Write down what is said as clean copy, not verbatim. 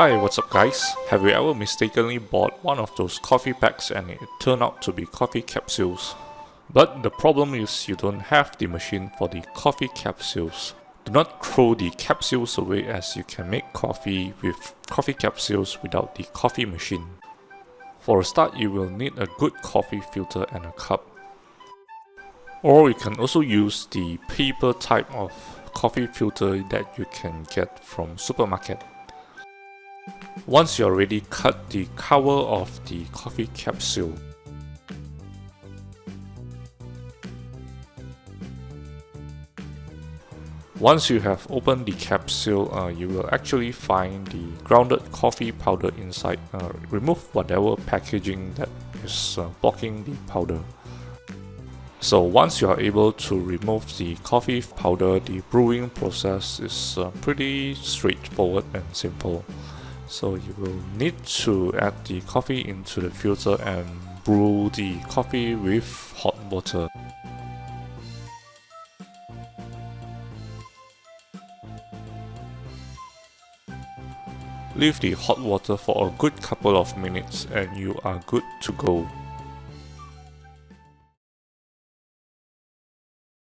Hi, what's up guys? Have you ever mistakenly bought one of those coffee packs and it turned out to be coffee capsules? But the problem is you don't have the machine for the coffee capsules. Do not throw the capsules away, as you can make coffee with coffee capsules without the coffee machine. For a start, you will need a good coffee filter and a cup. Or you can also use the paper type of coffee filter that you can get from supermarket. Once you're ready, cut the cover of the coffee capsule. Once you have opened the capsule, you will actually find the grounded coffee powder inside. Remove whatever packaging that is blocking the powder. So once you are able to remove the coffee powder, the brewing process is pretty straightforward and simple. So you will need to add the coffee into the filter and brew the coffee with hot water. Leave the hot water for a good couple of minutes and you are good to go.